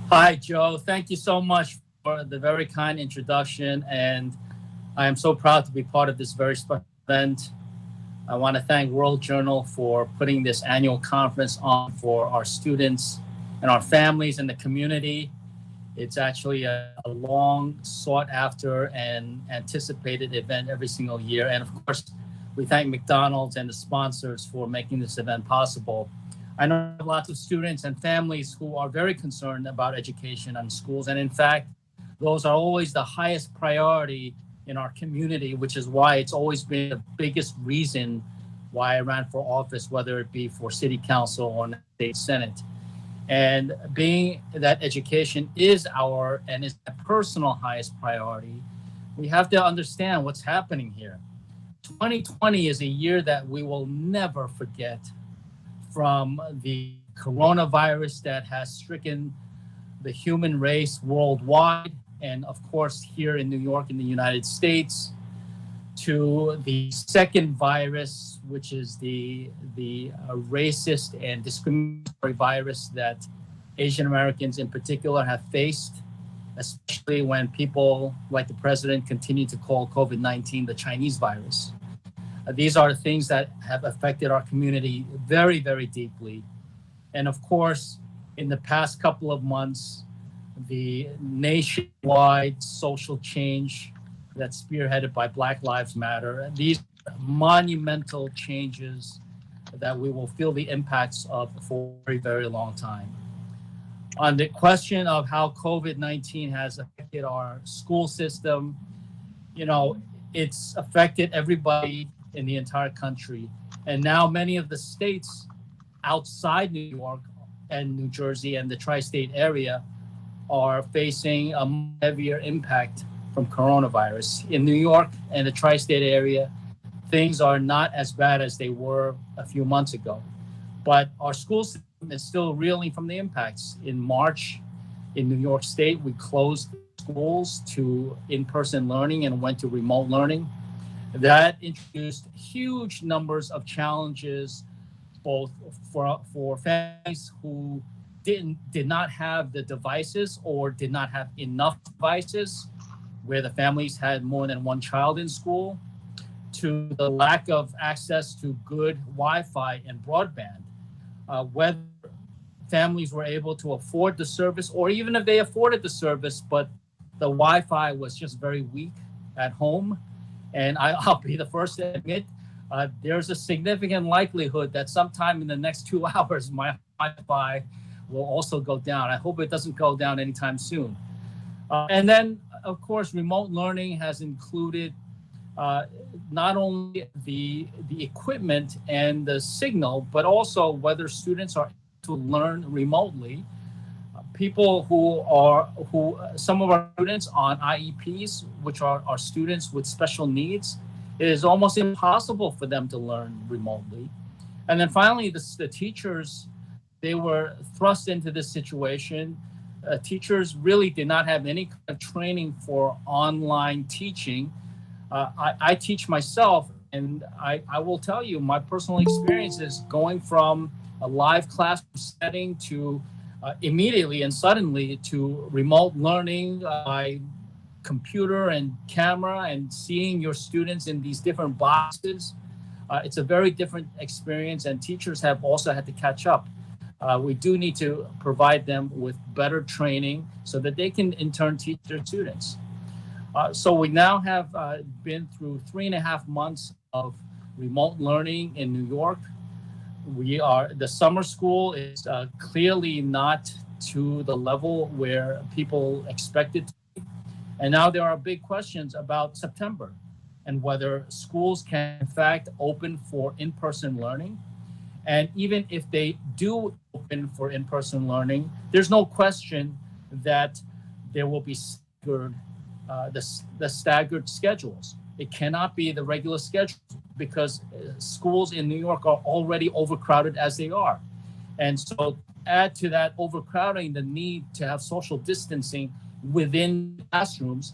Hi, Joe. Thank you so much for the very kind introduction. And I am so proud to be part of this very special event. I want to thank World Journal for putting this annual conference on for our students and our families and the community. It's actually a long sought after and anticipated event every single year. And of course, we thank McDonald's and the sponsors for making this event possible. I know lots of students and families who are very concerned about education and schools. And in fact, those are always the highest priority in our community, which is why it's always been the biggest reason why I ran for office, whether it be for city council or state senate. And being that education is our and is a personal highest priority, we have to understand what's happening here. 2020 is a year that we will never forget, from the coronavirus that has stricken the human race worldwide, and of course here in New York in the United States, to the second virus, which is the racist and discriminatory virus that Asian Americans in particular have faced, especially when people like the president continue to call COVID-19 the Chinese virus. These are things that have affected our community very, very deeply. And of course, in the past couple of months, the nationwide social change that's spearheaded by Black Lives Matter, these monumental changes that we will feel the impacts of for a very, very long time. On the question of how COVID-19 has affected our school system, it's affected everybody in the entire country. And now many of the states outside New York and New Jersey and the tri-state area are facing a heavier impact from coronavirus. In New York and the tri-state area, things are not as bad as they were a few months ago. But our school system is still reeling from the impacts. In March, in New York State, we closed schools to in-person learning and went to remote learning. That introduced huge numbers of challenges, both for families who did not have the devices or did not have enough devices, where the families had more than one child in school, to the lack of access to good Wi-Fi and broadband. Whether families were able to afford the service, or even if they afforded the service, but the Wi-Fi was just very weak at home. And I'll be the first to admit, there's a significant likelihood that sometime in the next 2 hours, my Wi-Fi will also go down. I hope it doesn't go down anytime soon. And then, of course, remote learning has included not only the equipment and the signal, but also whether students are able to learn remotely. Some of our students on IEPs, which are students with special needs, it is almost impossible for them to learn remotely. And then finally, the teachers, they were thrust into this situation. Teachers really did not have any kind of training for online teaching. I teach myself, and I will tell you my personal experience is going from a live classroom setting to immediately and suddenly to remote learning by computer and camera and seeing your students in these different boxes. It's a very different experience, and teachers have also had to catch up. We do need to provide them with better training so that they can in turn teach their students. So we now have been through 3.5 months of remote learning in New York. The summer school is clearly not to the level where people expected to be. And now there are big questions about September and whether schools can in fact open for in-person learning. And even if they do open for in-person learning, there's no question that there will be the staggered schedules. It cannot be the regular schedule because schools in New York are already overcrowded as they are. And so add to that overcrowding the need to have social distancing within classrooms,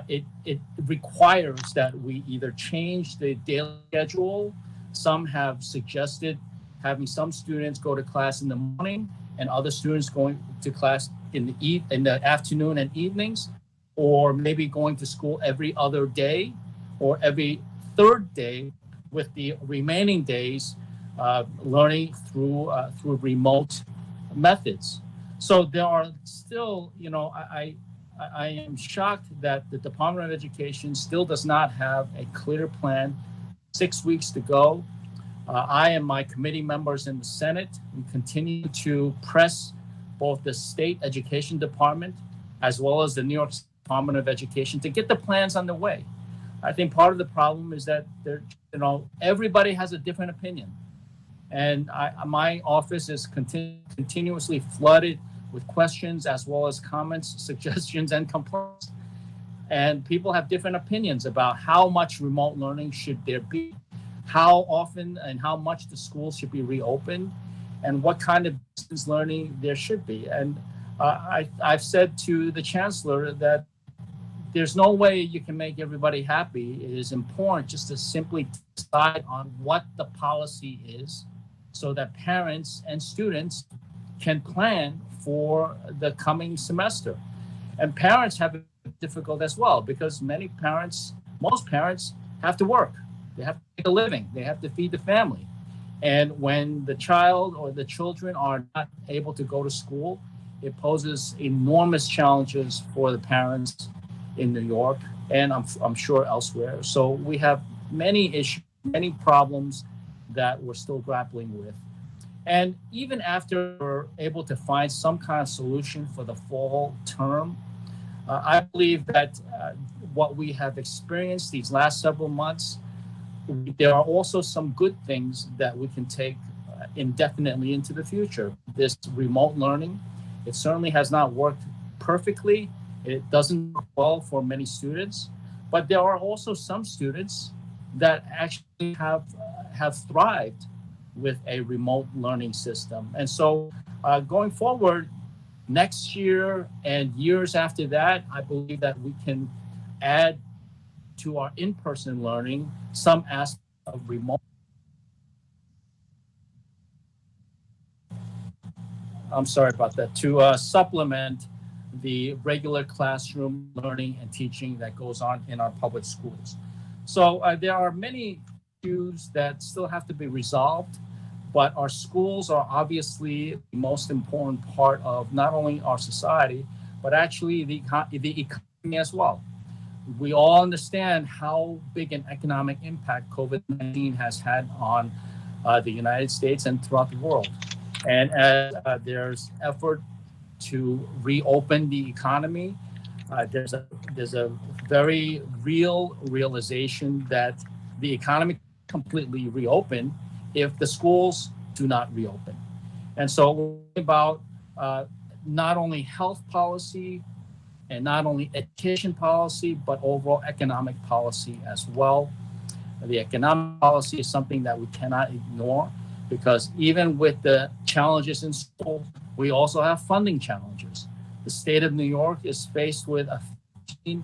it requires that we either change the daily schedule. Some have suggested having some students go to class in the morning and other students going to class in the afternoon and evenings, or maybe going to school every other day or every third day, with the remaining days learning through remote methods. So there are still, I am shocked that the Department of Education still does not have a clear plan. 6 weeks to go. I and my committee members in the Senate, we continue to press both the state education department as well as the New York Department of Education to get the plans underway. I think part of the problem is that everybody has a different opinion. And my office is continuously flooded with questions as well as comments, suggestions, and complaints. And people have different opinions about how much remote learning should there be, how often and how much the schools should be reopened, and what kind of distance learning there should be. And I've said to the chancellor that there's no way you can make everybody happy. It is important just to simply decide on what the policy is so that parents and students can plan for the coming semester. And parents have it difficult as well, because most parents have to work. They have to make a living. They have to feed the family. And when the child or the children are not able to go to school, it poses enormous challenges for the parents in New York, and I'm sure elsewhere. So we have many issues, many problems that we're still grappling with. And even after we're able to find some kind of solution for the fall term, I believe that what we have experienced these last several months, there are also some good things that we can take indefinitely into the future. This remote learning, it certainly has not worked perfectly. It doesn't work well for many students, but there are also some students that actually have thrived with a remote learning system. And so going forward, next year and years after that, I believe that we can add to our in-person learning some aspect of remote. I'm sorry about that. To supplement the regular classroom learning and teaching that goes on in our public schools. So there are many issues that still have to be resolved, but our schools are obviously the most important part of not only our society, but actually the economy as well. We all understand how big an economic impact COVID-19 has had on the United States and throughout the world. And as there's effort to reopen the economy, there's a very real realization that the economy completely reopen if the schools do not reopen. And so we're talking about not only health policy and not only education policy, but overall economic policy as well. The economic policy is something that we cannot ignore, because even with the challenges in school, we also have funding challenges. The state of New York is faced with a $15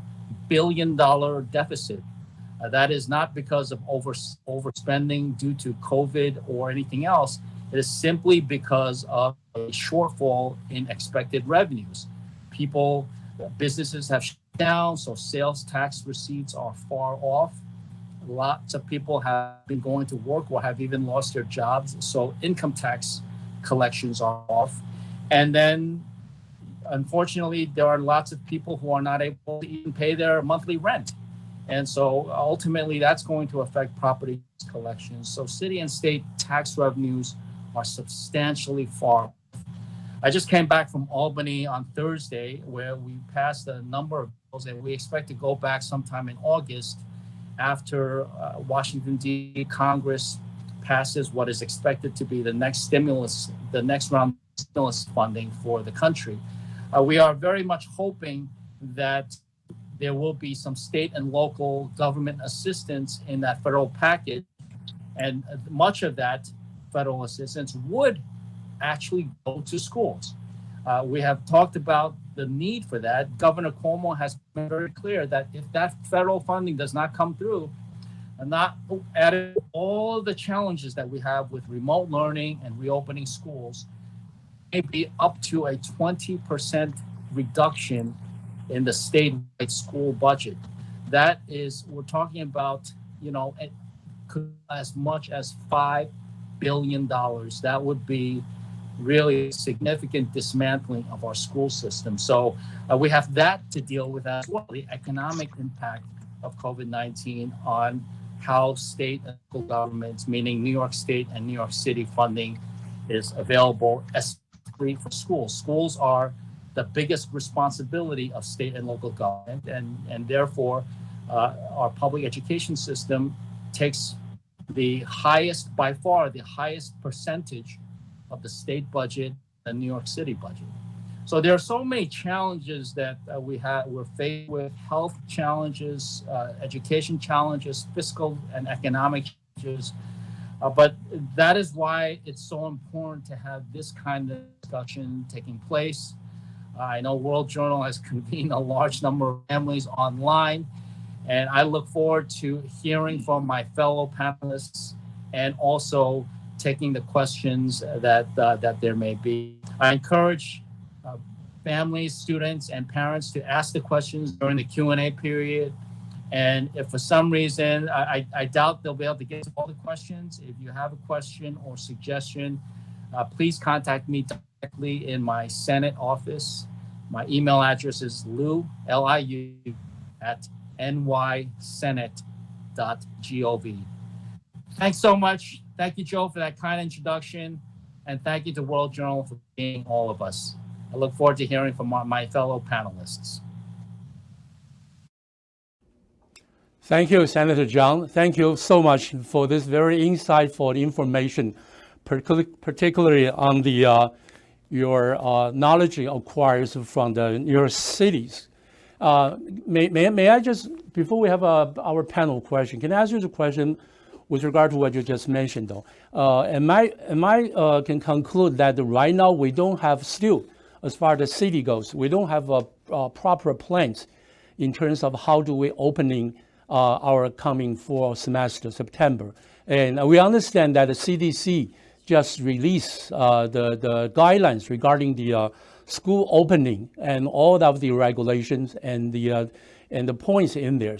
billion deficit. That is not because of overspending due to COVID or anything else. It is simply because of a shortfall in expected revenues. Businesses have shut down, so sales tax receipts are far off. Lots of people have been going to work or have even lost their jobs, so income tax collections are off. And then, unfortunately, there are lots of people who are not able to even pay their monthly rent. And so ultimately, that's going to affect property collections. So city and state tax revenues are substantially far off. I just came back from Albany on Thursday, where we passed a number of bills, and we expect to go back sometime in August after Washington, D.C. Congress passes what is expected to be the next round of stimulus funding for the country. We are very much hoping that there will be some state and local government assistance in that federal package, and much of that federal assistance would actually go to schools. We have talked about the need for that. Governor Cuomo has been very clear that if that federal funding does not come through, and not adding all the challenges that we have with remote learning and reopening schools, may be up to a 20% reduction in the statewide school budget. That is, we're talking about, it could as much as $5 billion. That would be really significant dismantling of our school system. So we have that to deal with as well, the economic impact of COVID-19 on how state and local governments, meaning New York State and New York City funding, is available, especially for schools. Schools are the biggest responsibility of state and local government, and therefore our public education system takes the highest, by far, the highest percentage of the state budget, the New York City budget. So there are so many challenges that we're faced with: health challenges, education challenges, fiscal and economic challenges. But that is why it's so important to have this kind of discussion taking place. I know World Journal has convened a large number of families online, and I look forward to hearing from my fellow panelists and also taking the questions that there may be. I encourage families, students, and parents to ask the questions during the Q&A period. And if for some reason, I doubt they'll be able to get to all the questions, if you have a question or suggestion, please contact me directly in my Senate office. My email address is liu, at nysenate.gov. Thanks so much. Thank you, Joe, for that kind introduction. And thank you to World Journal for being all of us. I look forward to hearing from my fellow panelists. Thank you, Senator John. Thank you so much for this very insightful information, particularly on your knowledge acquired from the New York cities. May I just, before we have our panel question, can I ask you the question with regard to what you just mentioned, though? Am I can conclude that right now we don't have still, as far as the city goes, we don't have proper plans in terms of how do we opening our coming fall semester, September. And we understand that the CDC just released the guidelines regarding the school opening and all of the regulations and the points in there.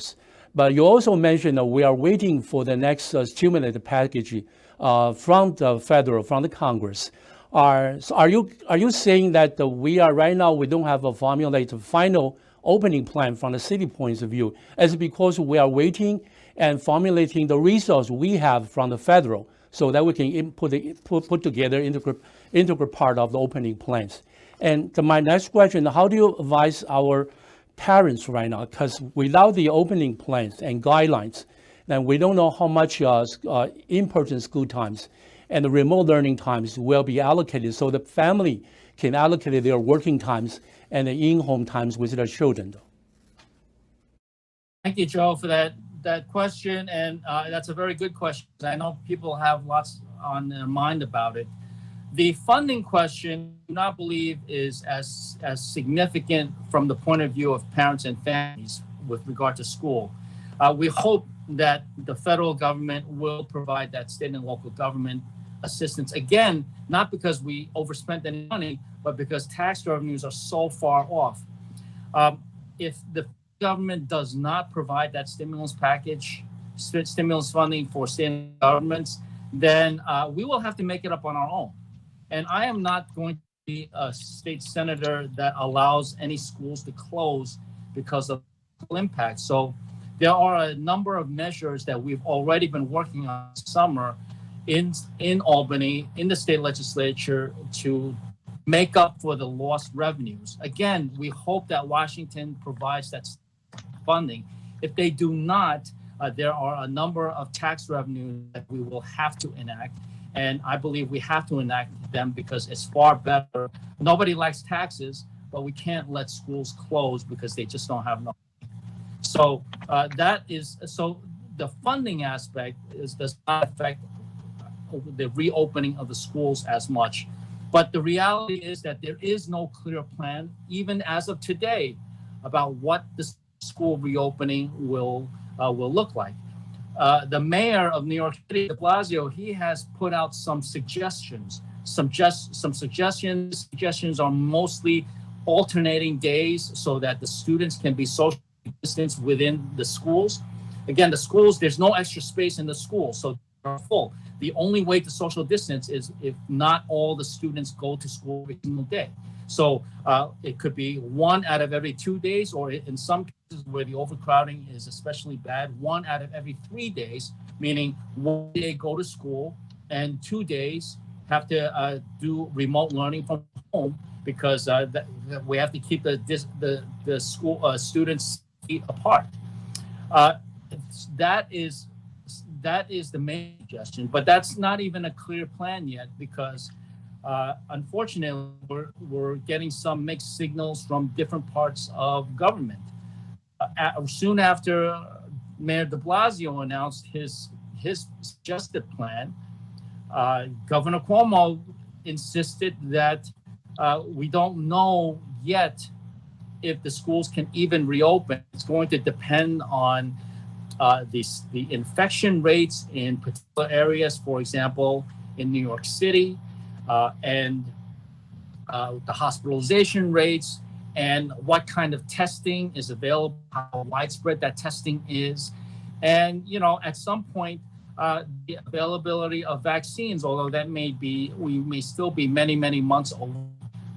But you also mentioned that we are waiting for the next stimulus package from the federal, from the Congress. Are you saying that we are right now, we don't have a formulated final opening plan from the city point of view? Is it because we are waiting and formulating the resource we have from the federal so that we can put together integral part of the opening plans? And my next question, how do you advise our parents right now? Because without the opening plans and guidelines, then we don't know how much in-person school times and the remote learning times will be allocated so the family can allocate their working times and the in-home times with their children. Thank you, Joe, for that question. And that's a very good question. I know people have lots on their mind about it. The funding question, I do not believe is as significant from the point of view of parents and families with regard to school. We hope that the federal government will provide that state and local government assistance. Again, not because we overspent any money, but because tax revenues are so far off. If the government does not provide that stimulus package, stimulus funding for state governments, then we will have to make it up on our own. And I am not going to be a state senator that allows any schools to close because of impact. So there are a number of measures that we've already been working on this summer in Albany, in the state legislature, to make up for the lost revenues. Again, we hope that Washington provides that funding. If they do not, there are a number of tax revenues that we will have to enact. And I believe we have to enact them because it's far better. Nobody likes taxes, but we can't let schools close because they just don't have enough. So the funding aspect does not affect the reopening of the schools as much. But the reality is that there is no clear plan, even as of today, about what the school reopening will look like. The mayor of New York City, de Blasio, he has put out some suggestions some suggestions. Suggestions are mostly alternating days so that the students can be social distance within the schools. Again, the schools, there's no extra space in the schools, so they're full. The only way to social distance is if not all the students go to school every single day. So it could be 1 out of every 2 days, or in some cases where the overcrowding is especially bad, 1 out of every 3 days, meaning 1 day go to school and 2 days have to do remote learning from home, because we have to keep the school students apart. That is the main suggestion, but that's not even a clear plan yet, because unfortunately we're getting some mixed signals from different parts of government. Soon after Mayor de Blasio announced his suggested plan, Governor Cuomo insisted that we don't know yet if the schools can even reopen. It's going to depend on the infection rates in particular areas, for example, in New York City, and the hospitalization rates, and what kind of testing is available, how widespread that testing is. And, at some point, the availability of vaccines, although we may still be many, many months away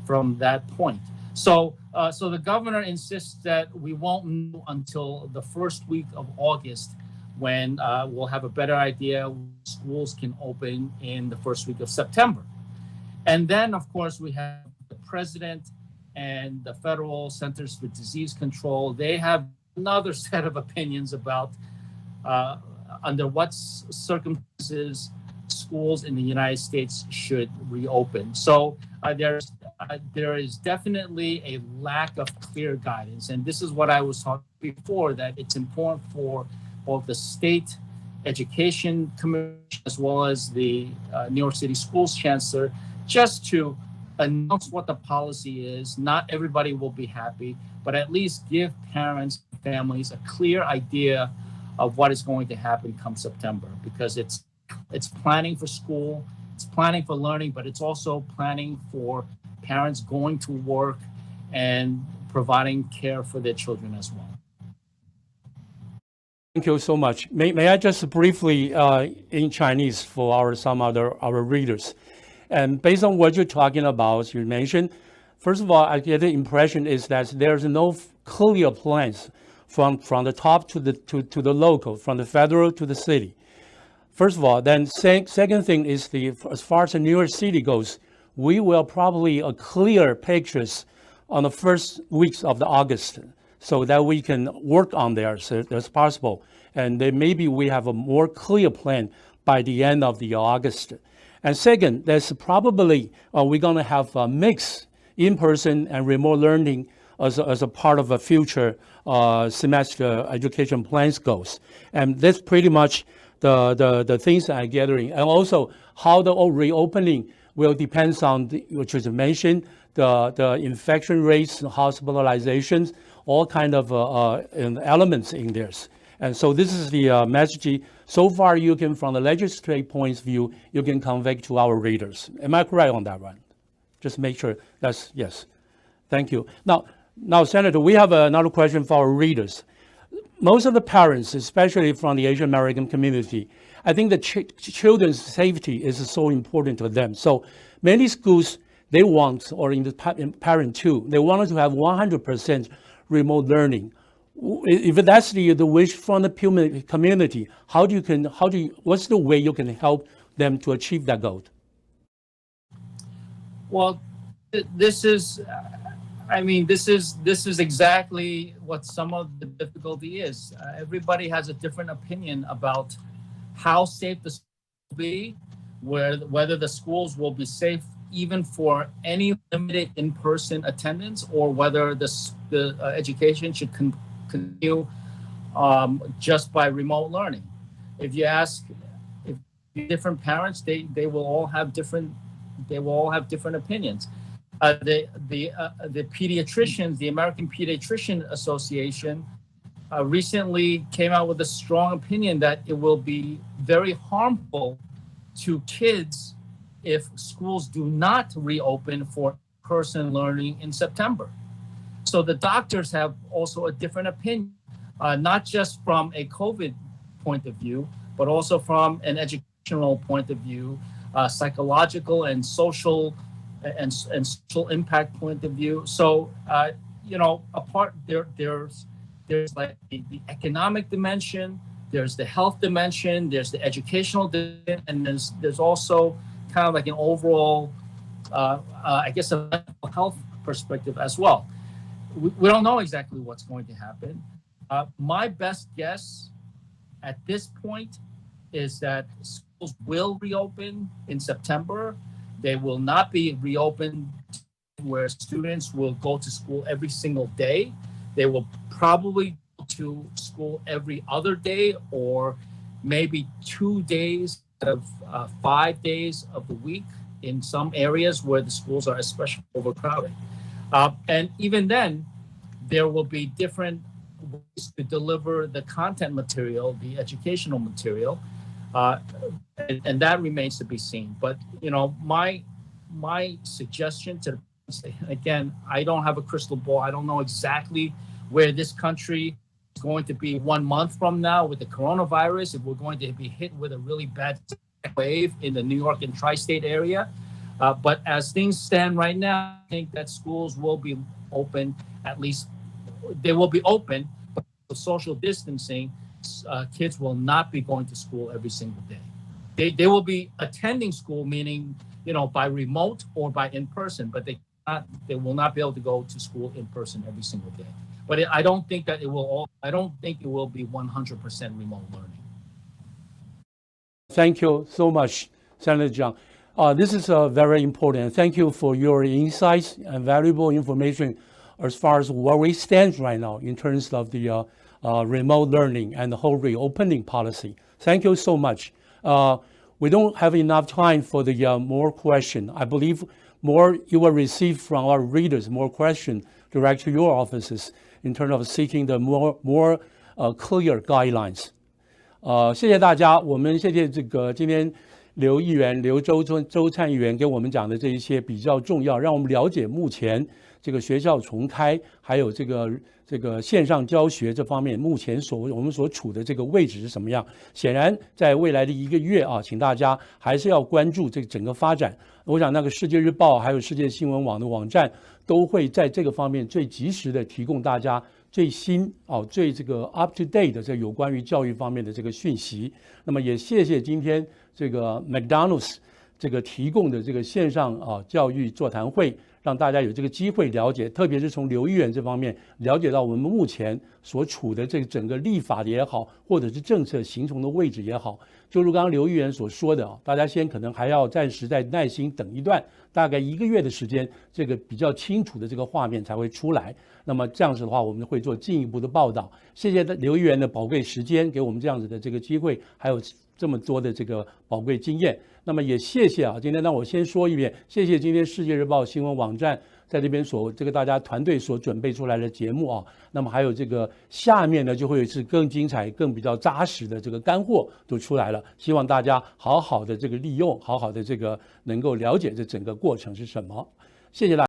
from that point. So the governor insists that we won't know until the first week of August, when we'll have a better idea when schools can open in the first week of September. And then, of course, we have the president and the Federal Centers for Disease Control. They have another set of opinions about under what circumstances schools in the United States should reopen. So there is definitely a lack of clear guidance. And this is what I was talking before, that it's important for both the state education commission as well as the New York City Schools Chancellor just to announce what the policy is. Not everybody will be happy, but at least give parents and families a clear idea of what is going to happen come September, because it's planning for school, it's planning for learning, but it's also planning for parents going to work and providing care for their children as well. Thank you so much. May I just briefly in Chinese for our readers, and based on what you're talking about, you mentioned, first of all, I get the impression is that there's no clear plans from the top to the local, from the federal to the city. First of all, then second thing is as far as the New York City goes, we will probably clear pictures on the first weeks of the August, so that we can work on there as possible. And then maybe we have a more clear plan by the end of the August. And second, there's probably we're going to have a mix in-person and remote learning as a part of a future semester education plans goes. And that's pretty much the things I'm gathering. And also how the reopening will depend on, which was mentioned, the infection rates, hospitalizations, all kind of elements in this. And so this is the message. So far, you can, from the legislative point of view, you can convey to our readers. Am I correct on that one? Just make sure that's yes. Thank you. Now, Senator, we have another question for our readers. Most of the parents, especially from the Asian American community, I think the children's safety is so important to them. So many schools, they want, or in the parent too, they wanted to have 100% remote learning. If that's the wish from the community, what's the way you can help them to achieve that goal? Well, this is exactly what some of the difficulty is. Everybody has a different opinion about how safe the schools will be, whether the schools will be safe even for any limited in-person attendance, or whether the education should continue just by remote learning. If you ask different parents, they will all have different opinions. The pediatricians, the American Pediatrician Association, recently came out with a strong opinion that it will be very harmful to kids if schools do not reopen for in-person learning in September. So the doctors have also a different opinion, not just from a COVID point of view, but also from an educational point of view, psychological and social impact point of view. So, there's like the economic dimension, there's the health dimension, there's the educational dimension, and there's also kind of like an overall, I guess, a mental health perspective as well. We don't know exactly what's going to happen. My best guess at this point is that schools will reopen in September. They will not be reopened where students will go to school every single day. They will probably go to school every other day, or maybe 2 days of 5 days of the week in some areas where the schools are especially overcrowded. And even then, there will be different ways to deliver the content material, the educational material, and that remains to be seen. But my suggestion to, again, I don't have a crystal ball. I don't know exactly where this country is going to be 1 month from now with the coronavirus, if we're going to be hit with a really bad wave in the New York and tri-state area. But as things stand right now, I think that schools will be open, at least they will be open, but with social distancing, kids will not be going to school every single day. They will be attending school, meaning, by remote or by in person, but they will not be able to go to school in person every single day. But I don't think that it will be 100% remote learning. Thank you so much, Senator Zhang. This is very important. Thank you for your insights and valuable information as far as where we stand right now in terms of the remote learning and the whole reopening policy. Thank you so much. We don't have enough time for the more question. I believe more you will receive from our readers, more questions direct to your offices in terms of seeking the more clear guidelines. 谢谢大家，我们谢谢今天刘议员、刘州参议员给我们讲的这一些比较重要，让我们了解目前这个学校重开，还有这个线上教学这方面，目前我们所处的这个位置是什么样？显然，在未来的1个月啊，请大家还是要关注这个整个发展。我想，那个世界日报还有世界新闻网的网站都会在这个方面最及时的提供大家最新最这个 up to date 的这有关于教育方面的这个讯息。那么也谢谢今天这个 McDonald's 这个提供的这个线上教育座谈会，让大家有这个机会了解，特别是从刘议员这方面了解到我们目前所处的这个整个立法的也好，或者是政策形成的位置也好，就如刚刚刘议员所说的大家可能还要暂时再耐心等一段，大概1个月的时间，这个比较清楚的这个画面才会出来。那么这样子的话，我们会做进一步的报道。谢谢刘议员的宝贵时间，给我们这样子的这个机会，还有这么多的这个宝贵经验。那么也谢谢今天让我先说一遍，谢谢今天世界日报新闻网站在这边这个大家团队所准备出来的节目那么还有这个下面呢就会是更精彩、更比较扎实的这个干货都出来了，希望大家好好的这个利用，好好的这个能够了解这整个过程是什么。谢谢大家。